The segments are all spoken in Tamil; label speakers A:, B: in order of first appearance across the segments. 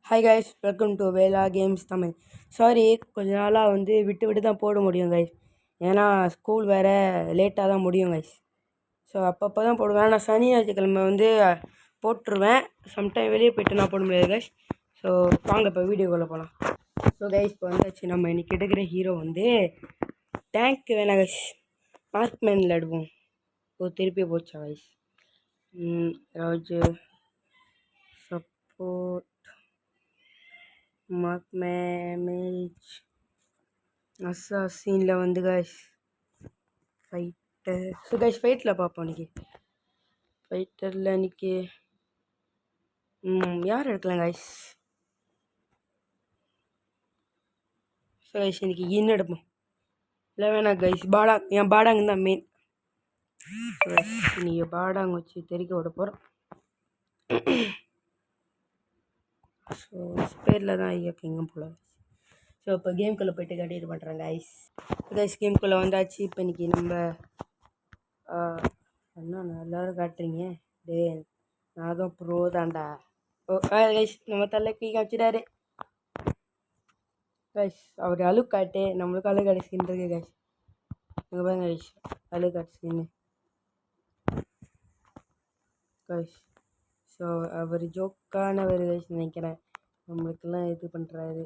A: Hi guys, welcome to Vela games Tamil. Sorry, கொஞ்ச நாளாக விட்டு தான் போட முடியும் கைஸ். ஏன்னா ஸ்கூல் வேறு லேட்டாக தான் முடியும் கைஸ். ஸோ அப்பப்போ தான் போடுவேன். நான் சனி ஞாயிற்றுக்கிழமை போட்டுருவேன். சம்டைம் வெளியே போய்ட்டு நான் போட முடியாது கைஸ். ஸோ வாங்க இப்போ வீடியோக்குள்ளே போகலாம். ஸோ கைஸ், இப்போ வந்தாச்சு. நம்ம இன்றைக்கி எடுக்கிற ஹீரோ டேங்க் வேணாம் கைஸ், மார்க்மேனில் எடுப்போம். திருப்பி போச்சா கைஸ். ராஜு சப்போர்ட் மேமேஜ் அசாசீனில் கைஸ் ஃபைட்டர். ஸோ கைஸ், ஃபைட்டில் பார்ப்போம் இன்றைக்கி. ஃபைட்டரில் இன்றைக்கி யார் எடுக்கலாம் கைஸ்? ஸோ கைஸ், இன்றைக்கி என்ன எடுப்போம்? இல்லை வேணாம் கைஸ், என் பாடாங்க தான் மெயின். இன்றைக்கி பாடாங்க வச்சு தெறிக்க விட போகிறோம். ஸோ ஸ்பேரில் தான் எங்கேயும் போகல. ஸோ இப்போ கேம்குள்ளே போய்ட்டு கண்டினியூ பண்ணுறேன் கைஸ். கேம்குள்ளே வந்தாச்சு. இப்போ இன்றைக்கி நம்ம என்ன எல்லோரும் காட்டுறீங்க? நான் தான் ப்ரோ தான்டா. கைஸ், நம்ம தலைக்கு காமிச்சிட்டாரு கைஸ். அவர் அழுக்காட்டு, நம்மளுக்கு அழுக்காட்டு ஸ்கின் இருக்கு கைஸ். இங்கே பாருங்க கைஸ், அழுக்காட்டு ஸ்கின்னு கைஸ். ஸோ அவர் ஜோக்கானவர் கைஸ் நினைக்கிறேன். நம்மளுக்கெல்லாம் இது பண்ணுறாரு.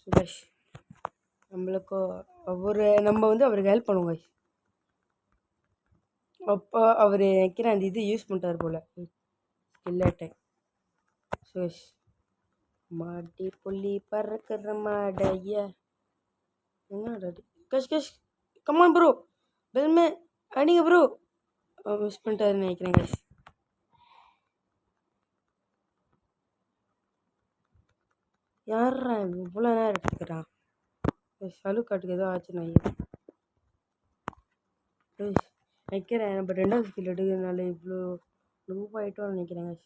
A: சுரேஷ் நம்மளுக்கோ நம்ம அவருக்கு ஹெல்ப் பண்ணுவோம் கைஸ். அப்போ அவர் நினைக்கிறேன் அந்த இது யூஸ் பண்ணுறாரு போல், ஸ்கில்லாட்டை. சுரேஷ் மாட்டி புள்ளி பறக்கிற மாடைய என்ன கஷ் கஷ் கமான் ப்ரோ, பெல்மே அடிங்க ப்ரோ. மிஸ் பண்ணிட்டாருன்னு நினைக்கிறேன் கைஸ். யாரா இவ்வளோ நேரம் எடுத்துக்கிறான்? சலு காட்டுக்கு ஏதோ ஆச்சு நான் நினைக்கிறேன். நம்ம ரெண்டாவது ஸ்கில் எடுக்கிறதுனால இவ்வளோ லூப் ஆகிட்டோன்னு நினைக்கிறேன் கைஸ்.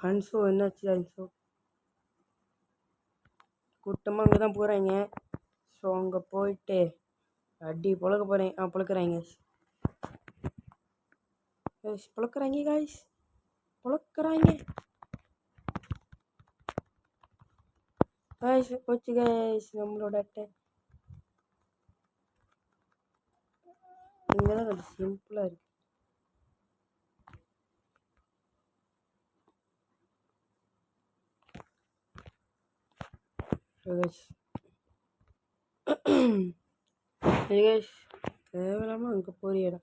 A: ஹன்ஸோ என்னாச்சு? ஹன்ஸோ கூட்டமாக அங்கே தான் போகிறாங்க. ஸோ அங்கே போயிட்டு அடி பொழக்க போகிறேன். பொழக்கிறாங்க கைஸ், பொழக்கிறாங்க கைஸ், பொழக்கிறாங்க கைஸ். போச்சு கைஸ் நம்மளோட அட்டை. இங்கே தான் கொஞ்சம் சிம்பிளாக இருக்குது. தேவையில்லாமல் அங்கே போறியடா.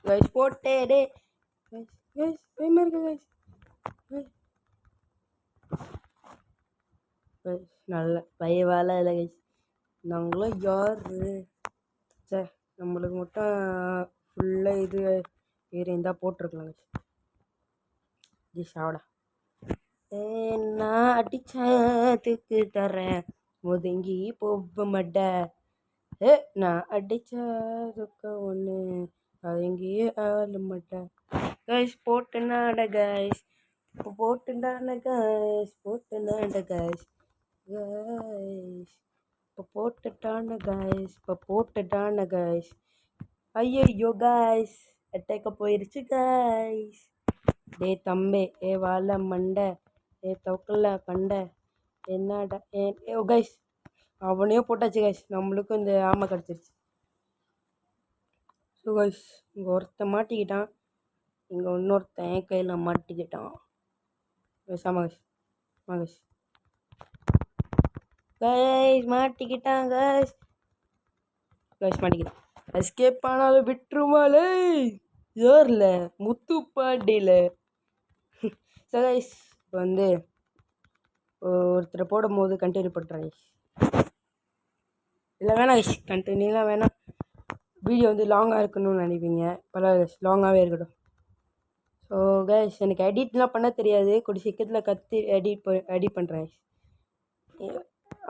A: கைஸ் போட்டே டே கைஸ். கைஸ் பயமாக இருக்கு கைஸ். கைஸ் நல்ல பயவால இல்லை கைஸ். நாங்களும் யார் சார், நம்மளுக்கு மட்டும் ஃபுல்லாக இது வேறு இருந்தால் போட்டிருக்கலாம் கைஸ். ஜி சாவடா. நான் அடிச்சதுக்கு தரேன் ஒதுங்கி போக மாட்டேன். நான் அடிச்சதுக்கு ஒன்று எங்கேயே ஆள மாட்டேன் கைஸ். போட்டுனாட கைஸ், இப்போ போட்டுண்டான கைஸ், போட்டுனாட கைஸ் கைஸ், இப்போ போட்டுட்டான கைஸ், இப்போ போட்டுட்டான கைஸ். ஐயோ கைஸ், அட்டேக்க போயிடுச்சு கைஸ். டே தம்பே, ஏ வாழ மண்டை, ஏ தொக்கல பண்டை, என்னடா ஏ கைஸ். அவனையும் போட்டாச்சு கைஸ். நம்மளுக்கும் இந்த ஆமை கிடச்சிருச்சு. ஸோ கைஸ், இங்கே ஒருத்தன் மாட்டிக்கிட்டான், இங்கே இன்னொருத்தன் என் கையில் மாட்டிக்கிட்டான். ஆமாம் கைஸ், ஆமாம் கைஸ். கைஸ் மாட்டிக்கிட்டான் கைஸ். கைஸ் மாட்டிக்கிட்டான். எஸ்கேப் ஆனாலும் விட்டுருமாலே யாரில் முத்துப்பாண்டியில். ஸோ கைஸ், இப்போ ஒருத்தரை போடும் போது கண்டினியூ பண்ணுறேன் கைஸ். இல்லை வேணாம் கைஸ், கண்டினியூலாம் வேணாம். வீடியோ லாங்காக இருக்கணும்னு நினைப்பீங்க. பரவாயில்ல கைஸ், லாங்காகவே இருக்கட்டும். ஸோ கைஸ், எனக்கு எடிட்லாம் பண்ண தெரியாது. கூடிய சீக்கிரத்தில் கற்று எடிட் பண்ணுறேன் கைஸ்.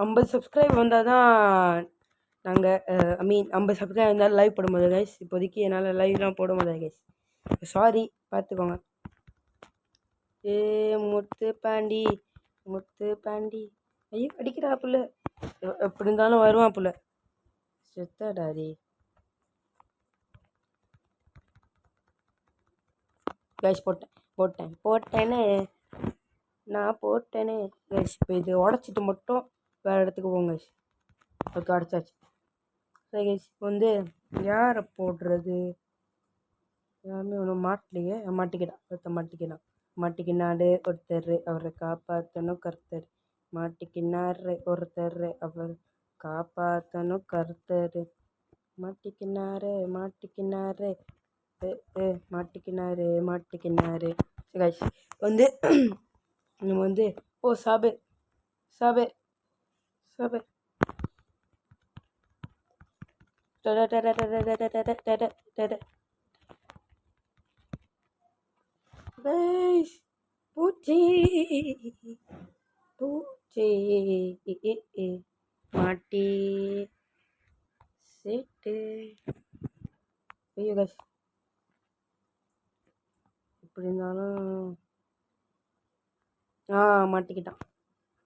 A: 50 சப்ஸ்கிரைப் வந்தால் தான் நாங்கள் 50 சப்ஸ்கிரைப் வந்தால் லைவ் போடும்போது கைஸ். இப்போதைக்கு என்னால் லைவ்லாம் போட முடியாது கைஸ். சாரி, பார்த்துக்கோங்க. முத்து பாண்டி, முத்து பாண்டி, ஐயோ அடிக்கிறா புள்ள. எப்படி இருந்தாலும் வருவான் புள்ள. செத்தாடாரி. கைஸ் போட்டேன்னு நான் போட்டேனே கைஸ். இப்போ இது உடச்சிட்டு மட்டும் வேறு இடத்துக்கு போங்க கைஸ். ஓகே உடச்சாச்சு. சரி கைஸ் இப்போ வந்து யாரை போடுறது? யாருமே ஒன்றும் மாட்டலையே. மாட்டிக்கினாடு ஒருத்தர் அவரை காப்பாற்றணும் கர்த்தர். மாட்டிக்கினாரு ஒருத்தர் அவர் காப்பாற்றணும் கர்த்தர். மாட்டிக்கினாரு மாட்டிக்கினாரு. கைஸ் வந்து நம்ம வந்து சாபே பூச்சி மாட்டி செட்டு. ஐயோ கைஸ் எப்படி இருந்தாலும்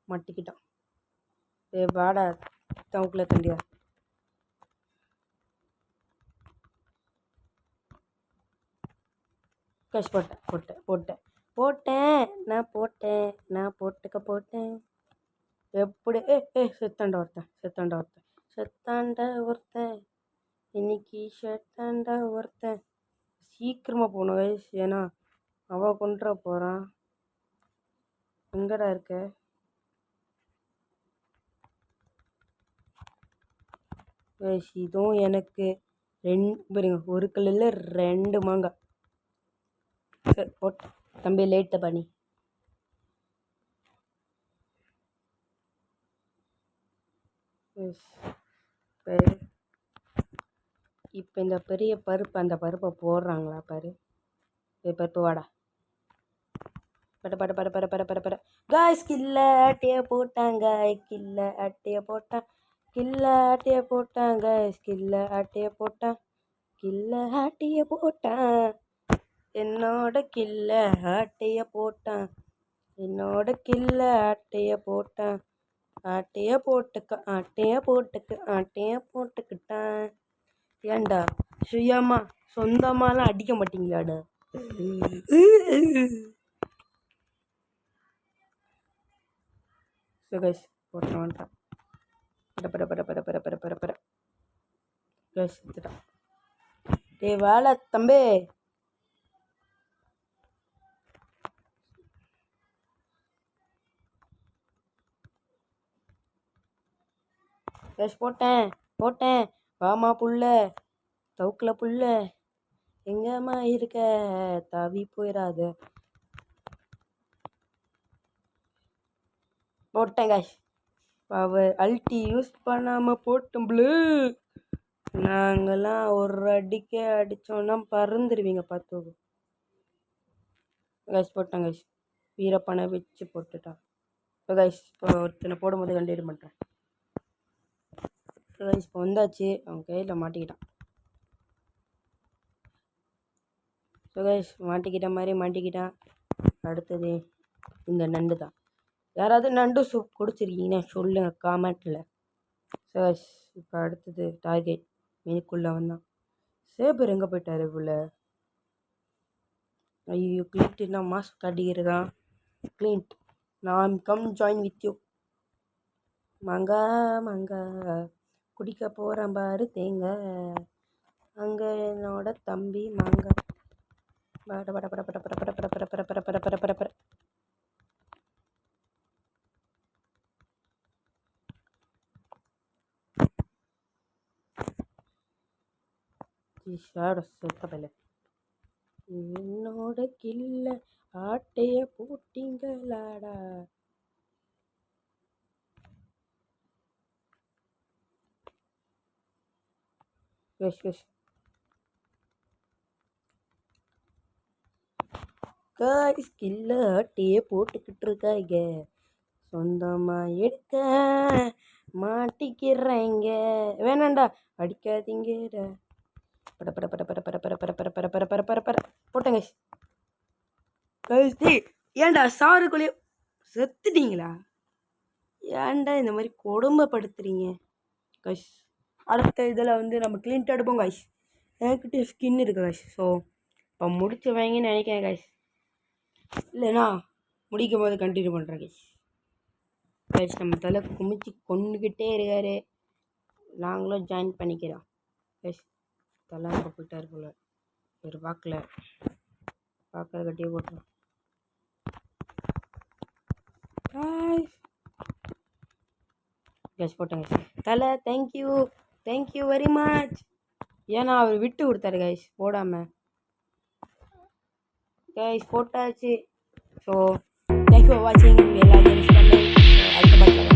A: மாட்டிக்கிட்டான். வாடா தவுக்குள்ள தண்டியா. கைஸ் போட்டேன் நான் போட்டேன். எப்படி செத்தாண்டா ஒருத்தன் இன்னைக்கு செத்தாண்டா ஒருத்தன். சீக்கிரமாக போகணும் கைஸ், ஏன்னா அவன் கொண்டுற போகிறான். எங்கடா இருக்க? கைஸ் இதுவும் எனக்கு பாருங்க, ஒரு கல்லில் 2 மாங்காய். சரி போட்டு தம்பி லேட்டை பண்ணி. இப்போ இந்த பெரிய பருப்பு, அந்த பருப்பை போடுறாங்களா பாரு. பருப்பு வாடா. பட காய்ஸ் கில்ல அட்டையை போட்டாங்க. கில்ல அட்டையை போட்டான் காய்ஸ். கில்ல அட்டையை போட்டான். என்னோட கில்ல அட்டையை போட்டான். ஆட்டைய போட்டுக்கிட்டான். ஏண்டா சுயமா சொந்தமாலாம் அடிக்க மாட்டீங்களாடா? போட்டான். வேலை தம்பி. போட்டேன் வாமா புள்ள, தவுக்குல புள்ள, எங்கம்மா இருக்க? தவி போயிடாத. போட்டேன் காய்ஸ். அல்ட்டி யூஸ் பண்ணாமல் போட்டோம்ல. நாங்கள்லாம் ஒரு அடிக்க அடித்தோன்னா பறந்துடுவீங்க பார்த்து கைஸ். போட்டேன் கைஸ். வீரப்பனை வச்சு போட்டுட்டான். இப்போ கைஸ் இப்போ ஒருத்தனை போடும்போது கண்டினியூ பண்ணுறேன். கைஸ் இப்போ வந்தாச்சு, அவன் கையில் மாட்டிக்கிட்டான். ஸோ கைஸ் மாட்டிக்கிட்டான். அடுத்தது இந்த நண்டு தான். யாராவது நண்டு சூப் குடிச்சிருக்கீங்கன்னா சொல்லுங்கள் காமெண்ட்டில். ஸோ கைஸ் இப்போ அடுத்தது டார்கெட் மீனுக்குள்ளே வந்தான். சேபர் எங்கே போயிட்டார் இவ்வளோ? ஐயோ கிளின்ட்னா மாஸ்க் காட்டிக்கிறதான். கிளின்ட் நான் கம் ஜாயின் வித் யூ. மாங்கா குடிக்க போகிறேன் பாரு தேங்க. அங்கே என்னோட தம்பி மாங்கா. என்னோட கில்ல ஆட்டைய போட்டிங்களாடா. கில்ல ஆட்டைய போட்டுக்கிட்டு இருக்காங்க. சொந்தமாக எடுக்க மாட்டிக்கிறேங்க. வேணாண்டா அடிக்காதீங்கடா. போட்டேன் கைஸ். ஏன்டா சாருக்குள்ளே செத்துட்டீங்களா? ஏன்டா இந்த மாதிரி கொடுமைப்படுத்துறீங்க கைஸ். அடுத்த இதில் வந்து நம்ம க்ளீன்ட்டு எடுப்போம் கைஸ். என்கிட்ட ஸ்கின் இருக்குது கைஸ். ஸோ இப்போ முடிச்சு வைங்கன்னு நினைக்கிறேன் கைஸ். இல்லைனா முடிக்கும் போது கண்டினியூ பண்ணுறேன் கைஸ். கைஸ் நம்ம தலை குமிச்சு கொண்டுக்கிட்டே இருக்காரு. நாங்களும் ஜாயின் பண்ணிக்கிறோம் கைஸ். தலை அங்கே போயிட்டார் போல. சரி பார்க்கற கட்டியே போட்டுரும் கைஸ். போட்டேன் கைஸ். தலை தேங்க்யூ வெரி மச். ஏன்னா அவர் விட்டு கொடுத்தாரு கைஸ் போடாமல். கைஸ் போட்டாச்சு. ஸோ தேங்க்யூ ஃபார் வாட்சிங். எல்லா கேம்ஸ் அடுத்த பாட்டில்